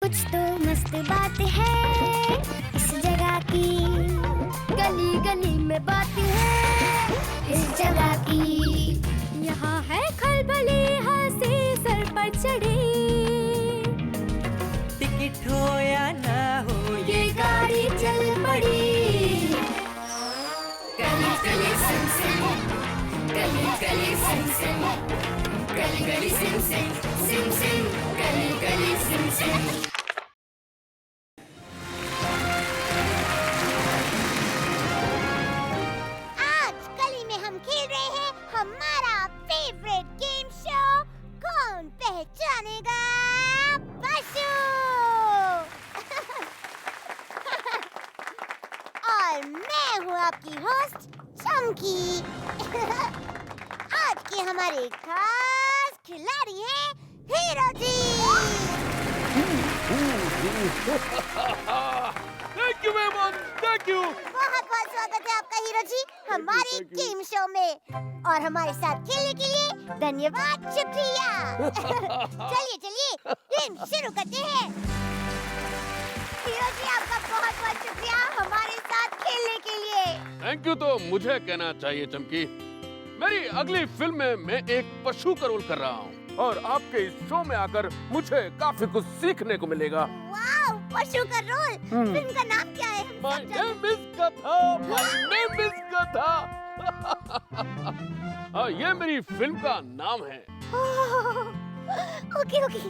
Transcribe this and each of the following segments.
कुछ तो मस्त बात है इस जगह की, गली गली में बात है इस जगह की। यहाँ है खलबली हंसी सर पर चढ़ी, टिकट हो या ना हो ये गाड़ी चल पड़ी। गली Galli Sim Sim, Galli Galli Sim Sim, Galli Galli Sim SIM, SIM Sim, Galli Galli Sim SIM. आज गली में हम खेल रहे हैं हमारा फेवरेट गेम शो, कौन पहचानेगा पशु। और मैं हूँ आपकी होस्ट चमकी। आज के हमारे खास खिलाड़ी हैं Hero ji. Thank you very much, thank you. बहुत बहुत स्वागत है आपका हीरो जी हमारे गेम शो में, और हमारे साथ खेलने के लिए धन्यवाद, शुक्रिया। चलिए चलिए गेम शुरू करते हैं। हीरो जी आपका बहुत बहुत शुक्रिया हमारे साथ खेलने के लिए। थैंक यू तो मुझे कहना चाहिए चमकी। मेरी अगली फिल्म में मैं एक पशु का रोल कर रहा हूँ और आपके इस शो में आकर मुझे काफी कुछ सीखने को मिलेगा। वाह, पशु का रोल। फिल्म का नाम क्या है? My name is गधा, my name is गधा। ये मेरी फिल्म का नाम है। ओके ओके,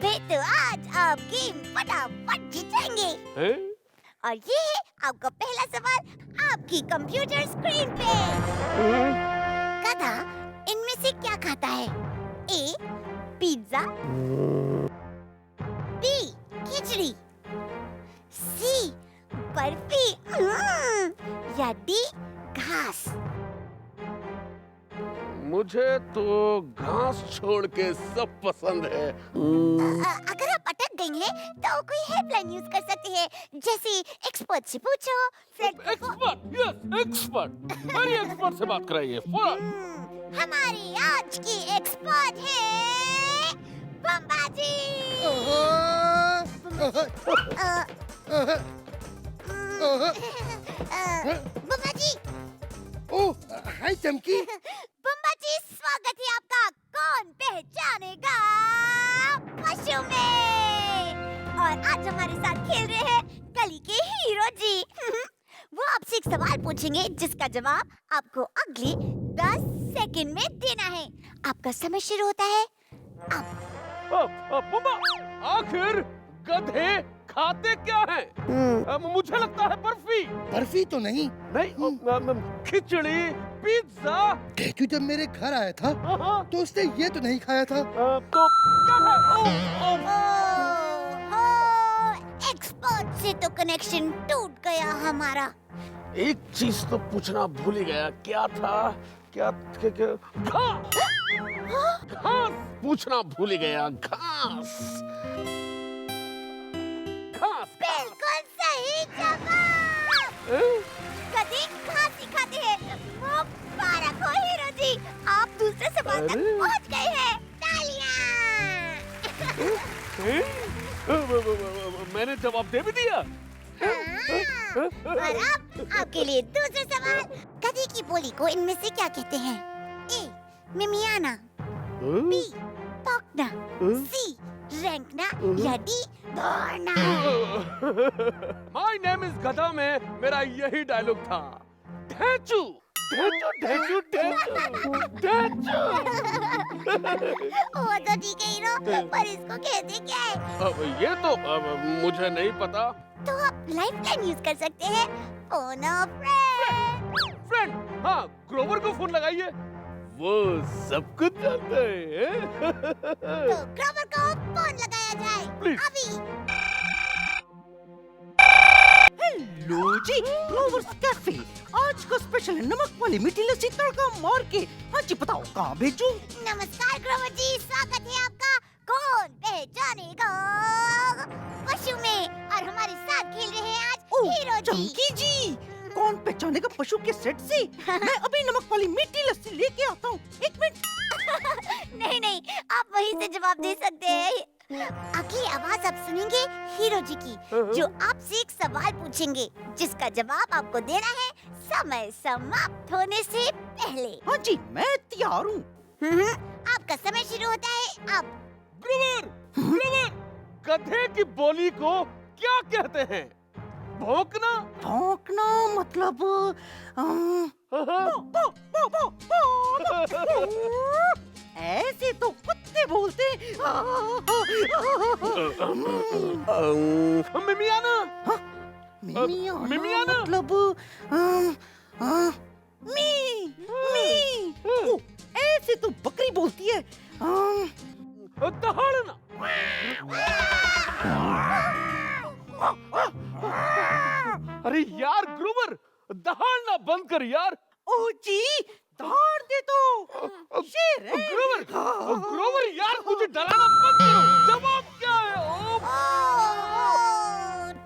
फिर तो आज आप गेम फटाफट जीतेंगे। हैं? और ये है आपका पहला सवाल आपकी कंप्यूटर स्क्रीन पे। गधा इनमें से क्या खाता है? ए पिज्जा, बी खिचड़ी, सी बर्फी, या डी घास। मुझे तो घास छोड़ के सब पसंद है। अगर आप अटक गई हैं तो कोई हेल्पलाइन यूज कर सकते हैं, जैसे एक्सपर्ट से पूछो। Expert, yes expert. मेरी एक्सपर्ट से बात कराइए फौरन। हमारी आज की एक्सपर्ट है बम्बा जी। बम्बा जी। ओह, हाय चमकी। बम्बा जी स्वागत है आपका कौन पहचानेगा पशु में। और आज हमारे साथ खेल रहे हैं गली के हीरो जी। वो आपसे एक सवाल पूछेंगे जिसका जवाब आपको अगले 10 सेकंड में देना है। आपका समय शुरू होता है अब। बुम्बा, आखिर गधे खाते क्या हैं? मुझे लगता है बर्फी। बर्फी तो नहीं। नहीं, खिचड़ी, पिज्जा। टेचू जब मेरे घर आया था तो उसने ये तो नहीं खाया था। तो क्या खाया? एक्सपर्ट से तो कनेक्शन टूट गया हमारा। एक चीज तो पूछना भूल ही गया, क्या था? क्या घास पूछना भूल ही गया। घास घास। बिल्कुल सही जवाब। गधे घास ही खाते हैं। मुबारक हो हीरो जी, आप दूसरे सवाल तक पहुंच गए हैं। तालियां। मैंने जवाब दे भी दिया। और अब आपके लिए दूसरा सवाल। गधे की बोली को इनमें से क्या कहते हैं? ए मिमियाना, बी पॉकना, सी रेंकना, या डी दौड़ना। माय नेम इज गधा में मेरा यही डायलॉग था। ढेंचू ढेंचू ढेंचू ढेंचू ढेंचू। वो तो ठीक है हीरो, पर इसको कहते क्या है? अब ये तो मुझे नहीं पता। तो आप लाइफलाइन यूज कर सकते हैं। फोन अ फ्रेंड। फ्रेंड, हाँ ग्रोवर को फोन लगाइए, वो सब कुछ जानते हैं। तो ग्रोवर को फोन लगाया जाए Please. अभी। हेलो जी, ग्लोवर्स कैफे। आज का स्पेशल है नमक वाली मीठी लस्सी तड़का मार के। हाँ जी, बताओ कहाँ भेजूं? नमस्कार ग्रोवर जी, स्वागत है आपका कौन पहचानेगा पशु में। और हमारे साथ खेल रहे हैं आज हीरो जी। चमकी जी, कौन पहचानेगा पशु के सेट से? मैं अभी नमक वाली मीठी लस्सी लेके आता हूँ। एक मिनट। नहीं नहीं, आप वहीं से जवाब दे सकते हैं अगली आवाज आप सुनेंगे हीरो जी की, जो आपसे एक सवाल पूछेंगे, जिसका जवाब आपको देना है समय समाप्त होने से पहले। हाँ जी, मैं तैयार हूँ। आपका समय शुरू होता है अब। ग्रोवर, ग्रोवर, गधे की बोली को क्या कहते हैं? भौंकना? भौंकना मतलब ऐसे तो कुत्ते बोलते। मिमियाना? मिमियाना मिमियाना? मतलब मी मी। ओ, ऐसे तो बकरी बोलती है। दहाड़ना? अरे यार ग्रोवर, दहाड़ना बंद कर यार। ओ जी, दहाड़ दे तो शेर है। ग्रोवर, ग्रोवर यार मुझे डराना बंद करो। जवाब क्या है?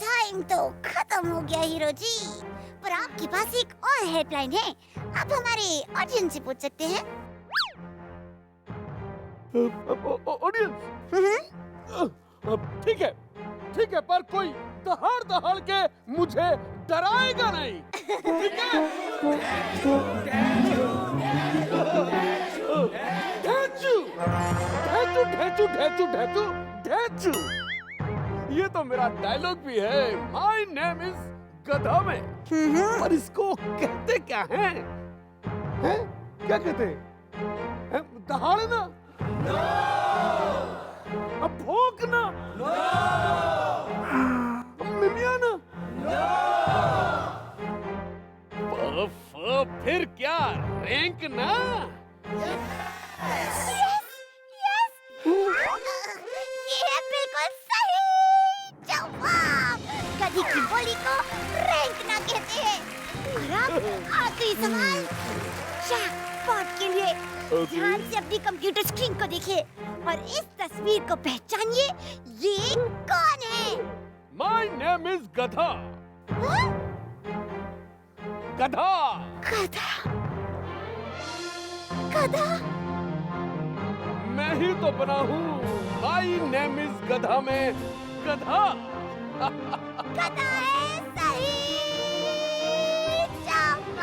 टाइम तो खत्म हो गया हीरो जी, पर आपके पास एक और हेल्पलाइन है, आप हमारे ऑडियंस से पूछ सकते हैं। ऑडियंस? ठीक है, ठीक है, पर कोई दहाड़ दहाड़ के मुझे डराएगा नहीं, ठीक है? ढेचू, ढेचू, ढेचू, ढेचू, ढेचू, ढेचू। ये तो मेरा डायलॉग भी है। माय नेम इज गधा में। पर इसको कहते क्या हैं? हैं? क्या कहते हैं? दहाड़ना? अब भौंकना? मिमियाना? फिर क्या? रैंक ना? ये है बिल्कुल सही जवाब। गधी की बोली को रैंक ना कहते हैं। और अब आखिरी सवाल जैकपॉट के लिए। ध्यान से अपनी कंप्यूटर स्क्रीन को देखिए और इस तस्वीर को पहचानिए, ये कौन है? माय नेम इज गधा। हाँ? गधा। गधा, गधा। मैं ही तो बना हूँ माय नेम इज गधा में गधा। गधा है सही जवाब।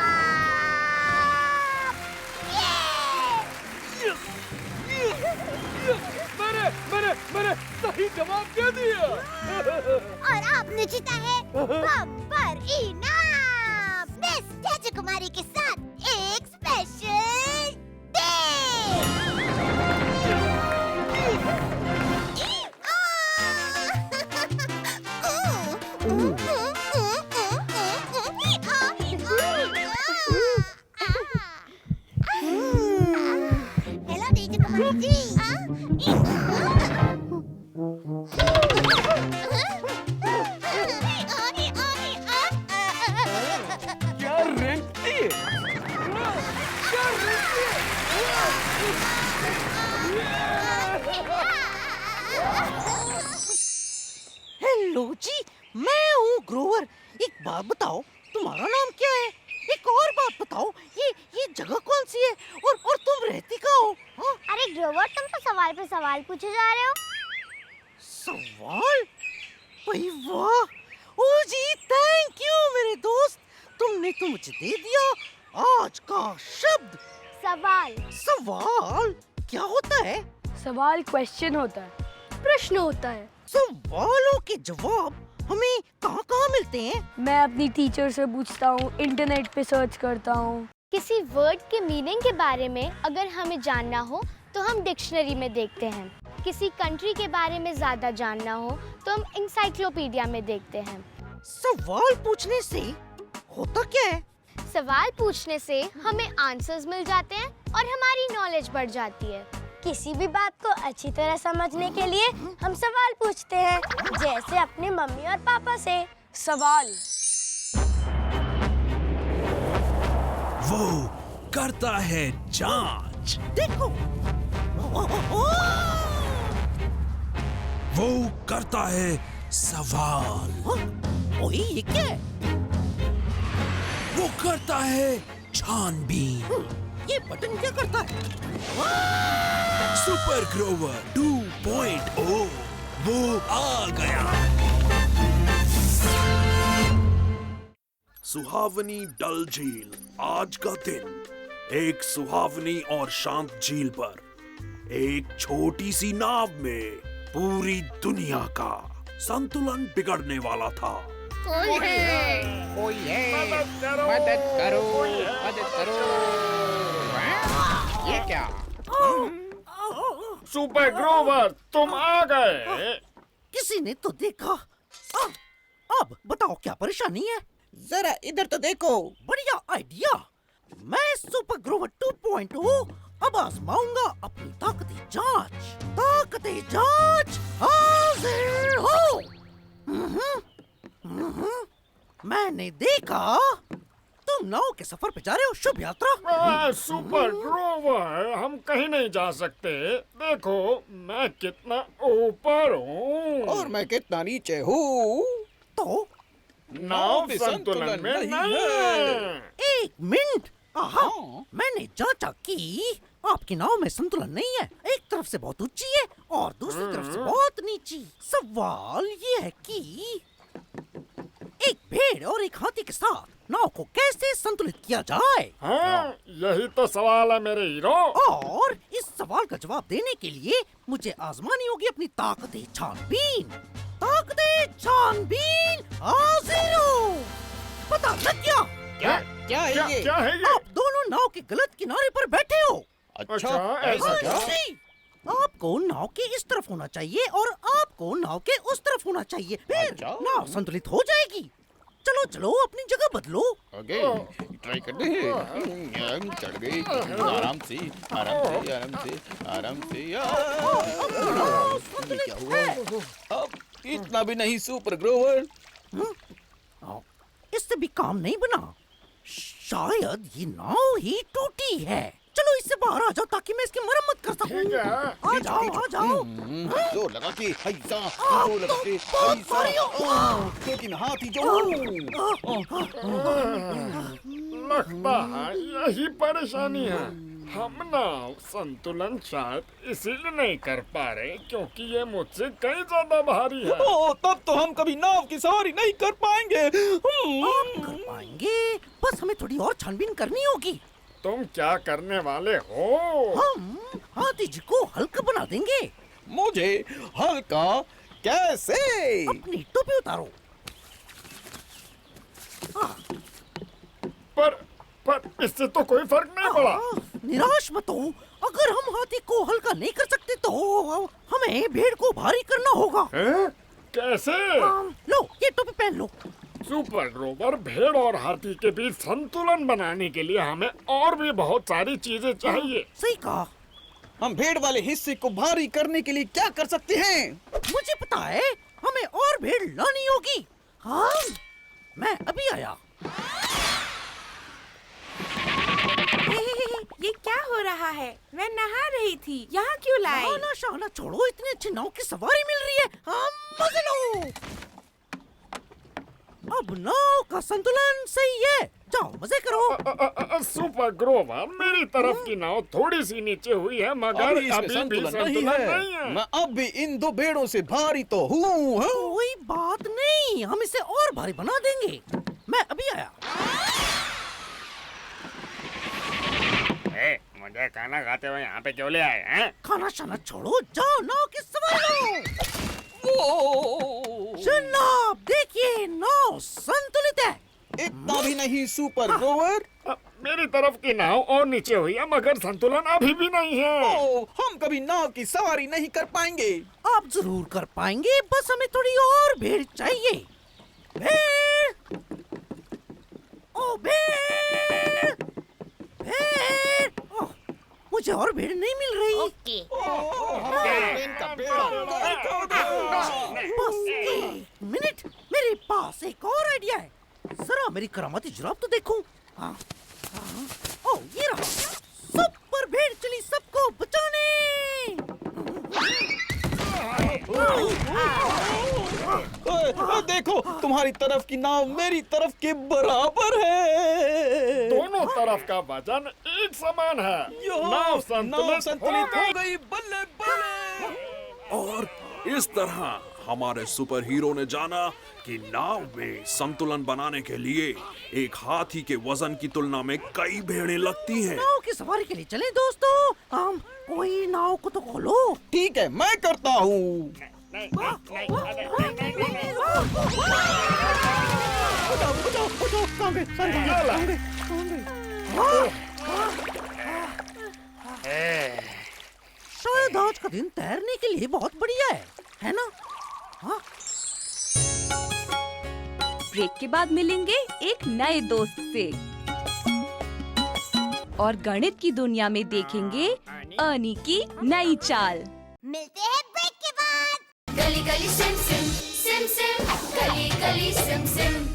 मैंने सही जवाब दे दिया। और आपने जीता है बम्पर इनाम, मिस ढेचू कुमारी के साथ एक स्पेशल हेलो ढेचू कुमारी जी। क्या रेंगती है? क्या रेंगती हेलो जी, मैं हूँ ग्रोवर। एक बात बताओ, तुम्हारा नाम क्या है? एक और बात बताओ, ये जगह कौन सी है और तुम रहती कहाँ हो? हाँ? अरे ग्रोवर, तुम तो सवाल पे सवाल पूछे जा रहे हो। सवाल? भाई वाह! ओ जी, थैंक यू मेरे दोस्त, तुमने तो मुझे दे दिया आज का शब्द सवाल। सवाल क्या होता है? सवाल क्वेश्चन होता है, प्रश्न होता है। सवालों के जवाब हमें कहाँ मिलते हैं? मैं अपनी टीचर से पूछता हूँ, इंटरनेट पे सर्च करता हूँ। किसी वर्ड के मीनिंग के बारे में अगर हमें जानना हो तो हम डिक्शनरी में देखते हैं। किसी कंट्री के बारे में ज्यादा जानना हो तो हम इंसाइक्लोपीडिया में देखते हैं। सवाल पूछने से होता क्या है? सवाल पूछने से हमें आंसर्स मिल जाते हैं और हमारी नॉलेज बढ़ जाती है। किसी भी बात को अच्छी तरह समझने के लिए हम सवाल पूछते हैं, जैसे अपने मम्मी और पापा से। सवाल वो करता है जांच। देखो, वो करता है सवाल। ओए ये क्या है? वो करता है छानबीन। ये बटन क्या करता है? सुपर ग्रोवर 2.0। वो आ गया। सुहावनी डल झील। आज का दिन एक सुहावनी और शांत झील पर एक छोटी सी नाव में पूरी दुनिया का संतुलन बिगड़ने वाला था। ये क्या? सुपर ग्रोवर, तुम आ गए। किसी ने तो देखा। अब बताओ क्या परेशानी है? जरा इधर तो देखो। बढ़िया आइडिया। मैं सुपर ग्रोवर 2.0 अब आजमाऊंगा अपनी ताकती जांच। ताकती जांच हाजिर हो। मैंने देखा तुम नाव के सफर पे जा रहे हो। शुभ यात्रा। सुपर ग्रोवर, हम कहीं नहीं जा सकते। देखो मैं कितना ऊपर हूँ और मैं कितना नीचे हूँ। तो नाव भी संतुलन में नहीं है। एक मिनट। आहा, मैंने जांचा कि आपकी नाव में संतुलन नहीं है। एक तरफ से बहुत ऊंची है और दूसरी तरफ से बहुत नीची। सवाल ये है कि एक भेड़ और एक हाथी के साथ नाव को कैसे संतुलित किया जाए? हाँ, यही तो सवाल है मेरे हीरो। और इस सवाल का जवाब देने के लिए मुझे आजमानी होगी अपनी ताकते छानबीन। ताकते छानबीन हाजिर हो। पता लग गया? क्या है ये? क्या है ये? आप दोनों नाव के गलत किनारे पर बैठे हो। अच्छा, ऐसा क्या? हाँ जी। आपको नाव के इस तरफ होना चाहिए और आपको नाव के उस तरफ होना चाहिए। फिर नाव संतुलित हो जाएगी। चलो चलो अपनी जगह बदलो। ओके, ट्राई करते हैं। चढ़ गई। आराम से, आराम से, आराम से, आराम से। ये क्या हुआ? अब इतना भी नहीं सुपर ग्रोवर। इससे भी काम नहीं बना। शायद ये नाव ही टूटी है। चलो इससे बाहर आ जाओ ताकि मैं इसकी मरम्मत कर सकूं। आ जाओ, आ जाओ। जोर लगा के ऐसा, जोर लगा के ऐसा। लेकिन हाथी जो लगता है यही परेशानी है। हम नाव संतुलन शायद इसीलिए नहीं कर पा रहे क्योंकि ये मुझसे कहीं ज्यादा भारी है। ओ, तब तो हम कभी नाव की सवारी नहीं कर पाएंगे। आप कर पाएंगे, बस हमें थोड़ी और छानबीन करनी होगी। तुम क्या करने वाले हो? हम हाथी जी को हल्का बना देंगे। मुझे हल्का कैसे? अपनी टोपी उतारो। पर इससे तो कोई फर्क नहीं पड़ा। निराश मत हो। अगर हम हाथी को हल्का नहीं कर सकते तो हमें भेड़ को भारी करना होगा। कैसे? लो ये टोपी पहन लो। सुपर ग्रोवर, भेड़ और हाथी के बीच संतुलन बनाने के लिए हमें और भी बहुत सारी चीजें चाहिए। सही कहा। हम भेड़ वाले हिस्से को भारी करने के लिए क्या कर सकते हैं? मुझे पता है, हमें और भेड़ लानी होगी। हाँ, मैं अभी आया। ये क्या हो रहा है? मैं नहा रही थी, यहाँ क्यों लाए? नहाना शहाना छोड़ो, इतनी अच्छी नाव की सवारी मिल रही है। हाँ, मजे लो। अब नाव का संतुलन सही है। जाओ मजे करो। सुपर ग्रोवर, मेरी तरफ की नाव थोड़ी सी नीचे हुई है मगर अभी इसमें संतुलन नहीं है। मैं अब भी इन दो भेड़ों से भारी तो हूँ। कोई बात नहीं, हम इसे और भारी बना देंगे। मैं अभी आया। मुझे खाना खाते हुए यहाँ पे क्यों ले आए हैं? खाना शाना छोड़ो, जाओ नाव की सवारी लो। जनाब देखिए, नाव संतुलित है। इतना भी नहीं सुपर ग्रोवर। मेरी तरफ की नाव और नीचे हुई है मगर संतुलन अभी भी नहीं है। हम कभी नाव की सवारी नहीं कर पाएंगे। आप जरूर कर पाएंगे, बस हमें थोड़ी और भेड़ चाहिए। भेड़, ओ भेड़, भेड़। मुझे और भेड़ नहीं मिल रही। ओके। बस एक मिनट, मेरे पास एक और आइडिया है। जरा मेरी करामाती जुराब तो देखूं। हाँ, हाँ, ओ ये रहा। सुपर भेड़ चली सबको बचाने। देखो, तुम्हारी तरफ की नाव मेरी तरफ के बराबर है। दोनों तरफ का वजन एक समान है। नाव संतुलित हो गई। बल्ले बल्ले। और इस तरह हमारे सुपर हीरो ने जाना कि नाव में संतुलन बनाने के लिए एक हाथी के वजन की तुलना में कई भेड़ें लगती हैं। नाव की सवारी के लिए चले दोस्तों। कोई नाव को तो खोलो। ठीक है, मैं करता हूँ। शायद आज का दिन तैरने के लिए बहुत बढ़िया है ना? हाँ? ब्रेक के बाद मिलेंगे एक नए दोस्त से और गणित की दुनिया में देखेंगे अर्नी की नई चाल। मिलते हैं ब्रेक के बाद। गली Galli Sim SIM SIM Sim, Galli Galli Sim Sim.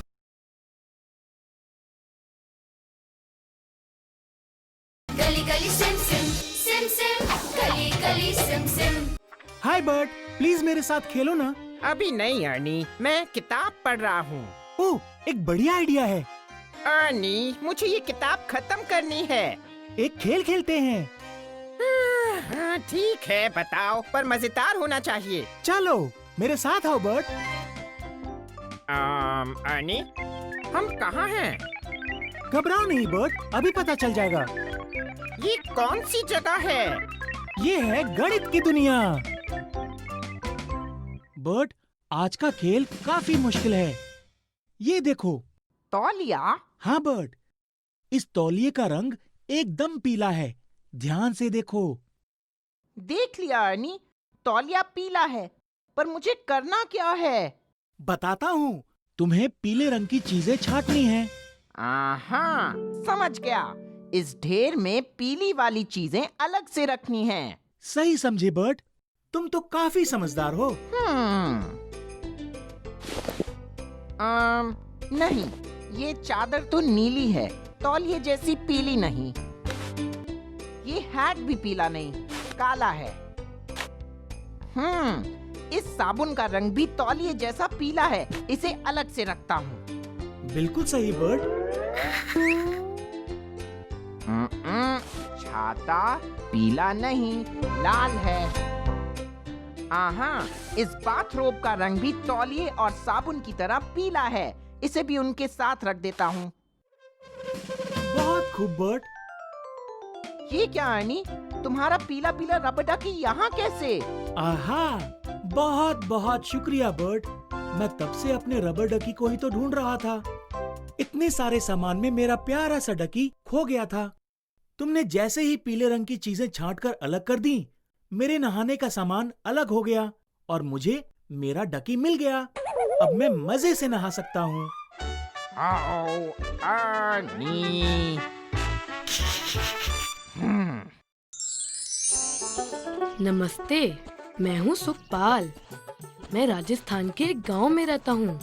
Galli Galli Sim SIM SIM Sim, Galli Galli Sim Sim. Hi Bert, please मेरे साथ खेलो ना। अभी नहीं अर्नी, मैं किताब पढ़ रहा हूँ। ओह, एक बढ़िया आइडिया है। अर्नी, मुझे ये किताब खत्म करनी है। एक खेल खेलते हैं। हाँ, ठीक है, बताओ, पर मजेदार होना चाहिए। चलो मेरे साथ आओ बर्ट। अर्नी, हम कहाँ हैं? घबराओ नहीं बर्ट, अभी पता चल जाएगा। ये कौन सी जगह है? ये है गणित की दुनिया। बर्ट, आज का खेल काफी मुश्किल है। ये देखो। तौलिया? हाँ बर्ट, इस तौलिए का रंग एकदम पीला है। ध्यान से देखो। देख लिया अर्नी, तौलिया पीला है, पर मुझे करना क्या है? बताता हूँ, तुम्हें पीले रंग की चीजें छांटनी है। हाँ, समझ गया। इस ढेर में पीली वाली चीजें अलग से रखनी हैं। सही समझे बर्ट, तुम तो काफी समझदार हो। नहीं, ये चादर तो नीली है, तौलिए जैसी पीली नहीं। ये हैट भी पीला नहीं, काला है। इस साबुन का रंग भी तौलिए जैसा पीला है, इसे अलग से रखता हूँ। बिल्कुल सही बर्ट। छाता पीला नहीं, लाल है। इस बाथरोब का रंग भी तौलिए और साबुन की तरह पीला है, इसे भी उनके साथ रख देता हूँ। बहुत खूब बर्ट। ये क्या अर्नी, तुम्हारा पीला पीला रबर डकी यहाँ कैसे? आहा, बहुत बहुत शुक्रिया बर्ट। मैं तब से अपने रबर डकी को ही तो ढूंढ रहा था। इतने सारे सामान में मेरा प्यारा सा डकी खो गया था। तुमने जैसे ही पीले रंग की चीजें छांटकर अलग कर दी, मेरे नहाने का सामान अलग हो गया और मुझे मेरा डकी मिल गया। अब मैं मजे से नहा सकता हूँ। नमस्ते, मैं हूँ सुखपाल। मैं राजस्थान के एक गांव में रहता हूँ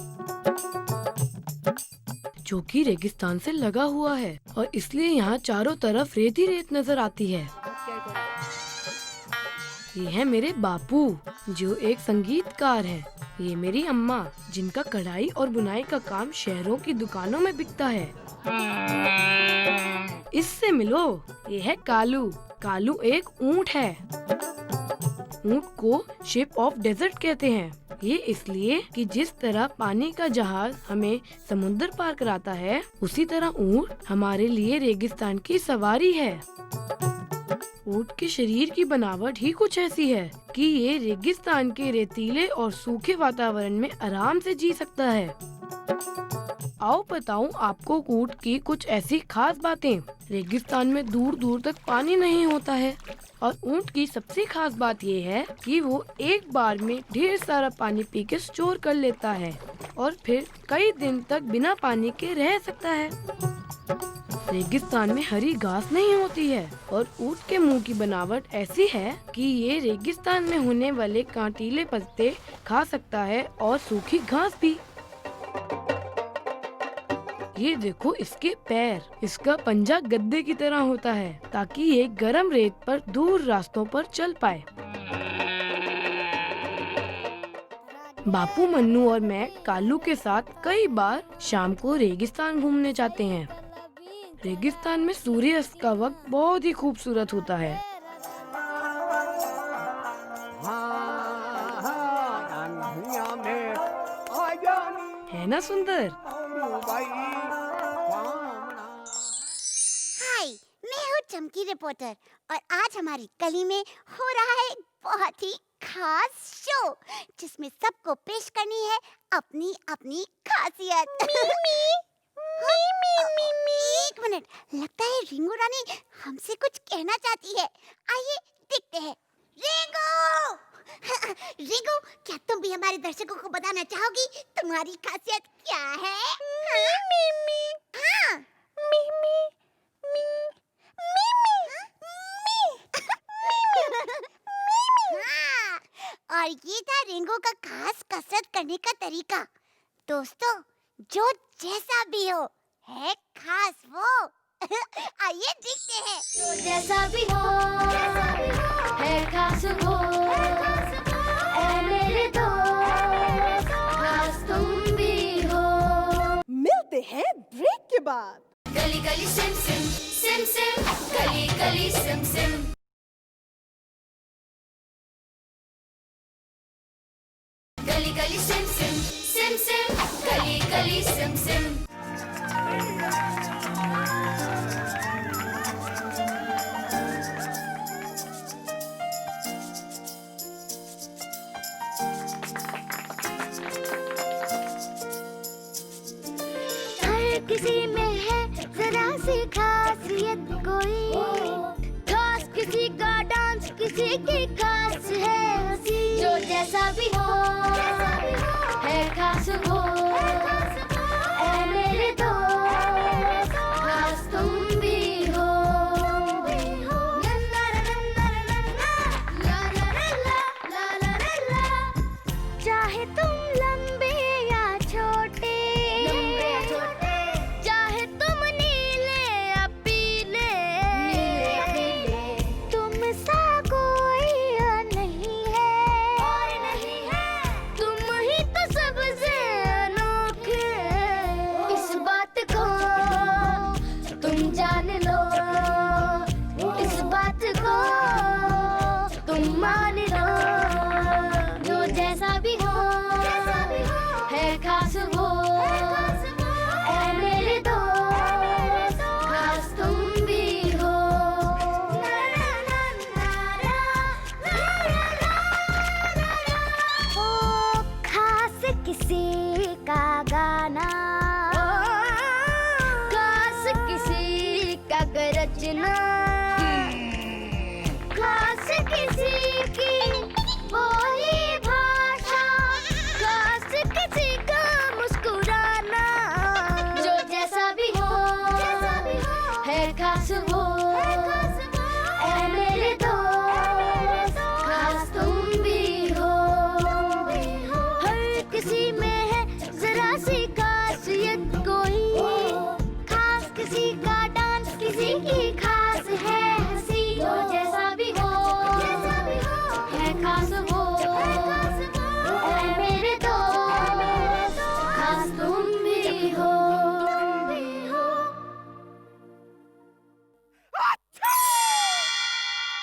जो कि रेगिस्तान से लगा हुआ है और इसलिए यहाँ चारों तरफ रेत ही रेत नजर आती है। ये है मेरे बापू जो एक संगीतकार हैं। ये मेरी अम्मा जिनका कढ़ाई और बुनाई का काम शहरों की दुकानों में बिकता है। इससे मिलो, ये है कालू। कालू एक ऊंट है। ऊंट को शिप ऑफ डेजर्ट कहते हैं। ये इसलिए कि जिस तरह पानी का जहाज हमें समुद्र पार कराता है, उसी तरह ऊंट हमारे लिए रेगिस्तान की सवारी है। ऊंट के शरीर की बनावट ही कुछ ऐसी है कि ये रेगिस्तान के रेतीले और सूखे वातावरण में आराम से जी सकता है। आओ बताऊं आपको ऊंट की कुछ ऐसी खास बातें। रेगिस्तान में दूर दूर तक पानी नहीं होता है और ऊंट की सबसे खास बात ये है कि वो एक बार में ढेर सारा पानी पी के स्टोर कर लेता है और फिर कई दिन तक बिना पानी के रह सकता है। रेगिस्तान में हरी घास नहीं होती है और ऊंट के मुंह की बनावट ऐसी है कि ये रेगिस्तान में होने वाले कांटीले पत्ते खा सकता है और सूखी घास भी। ये देखो इसके पैर, इसका पंजा गद्दे की तरह होता है ताकि ये गर्म रेत पर दूर रास्तों पर चल पाए। बापू, मन्नू और मैं कालू के साथ कई बार शाम को रेगिस्तान घूमने जाते हैं। रेगिस्तान में सूर्यास्त का वक्त बहुत ही खूबसूरत होता है। है ना सुंदर? हाय, मैं हूँ चमकी रिपोर्टर और आज हमारी गली में हो रहा है एक बहुत ही खास शो जिसमें सबको पेश करनी है अपनी अपनी खासियत। एक मिनट, लगता है रिंगो रानी हमसे कुछ कहना चाहती है। आइए देखते हैं। रिंगो! रिंगो, क्या तुम भी हमारे दर्शकों को बताना चाहोगी तुम्हारी खासियत क्या है? हाँ। हाँ, और ये था रिंगो का खास कसरत करने का तरीका। दोस्तों, जो जैसा भी हो है खास वो। आइए देखते हैं। जो जैसा भी हो है खास वो, ऐ मेरे दोस्त खास तुम भी हो। मिलते हैं ब्रेक के बाद। गली Galli Sim SIM SIM Sim, Galli Galli Sim Sim. Galli Galli Sim SIM SIM Sim, Galli Galli Sim SIM. हर किसी में है जरा सी खासियत कोई, खास किसी का डांस किसी की खास है हंसी। जो जैसा भी हो है खास वो, ऐ मेरे दोस्त खास तुम भी हो। चाहे तुम लंबे या छोटे, चाहे तुम नीले या पीले, तुम सा कोई और नहीं है, तुम ही तो सबसे अनोखे। इस बात को तुम जान लो, इस बात को तुम मान लो। जो जैसा भी हो है खास वो, ऐ मेरे दोस्त खास तुम भी हो। ओ खास किसी का गाना, खास किसी का गरजना, खास किसी की बोली भाषा, खास किसी का मुस्कुराना। जो जैसा भी हो है खास वो, ऐ मेरे दोस्त खास तुम भी हो। हर किसी में है जरा सी खासियत कोई, खास किसी का डांस किसी की खास है हंसी। जो जैसा भी हो है खास वो, ऐ मेरे दोस्त खास तुम भी हो।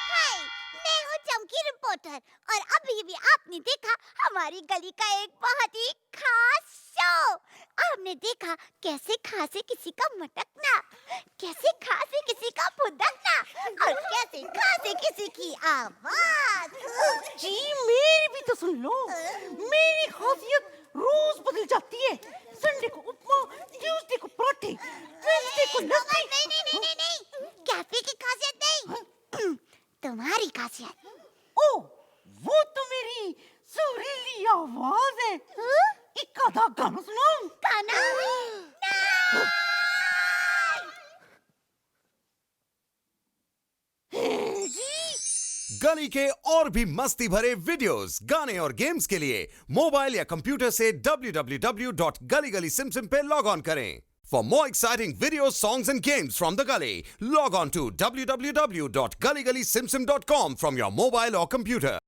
हाय, मैं हूँ चमकी रिपोर्टर और अभी भी आपने देखा हमारी गली का एक बहुत ही खास शो। आपने देखा कैसे खासे किसी का मटकना, कैसे खासे किसी का फुदकना और कैसे खासे किसी की आवाज। जी मेरी भी तो सुन लो। मेरी खासियत रोज बदल जाती है। संडे को उपमा, ट्यूसडे को पराठे, वेडनेसडे को लस्सी। नहीं, कैफे की खासियत नहीं, तुम्हारी खासियत। ओ, वो तो मेरी सुरीली आवाज है। एक आधा गाना सुनाऊं? गाना? गली के और भी मस्ती भरे वीडियोस, गाने और गेम्स के लिए मोबाइल या कंप्यूटर से www.galigalisimsim पे लॉग ऑन करें। For more exciting videos, songs and games from the Gully, log on to www.galigalisimsim.com from your mobile or computer.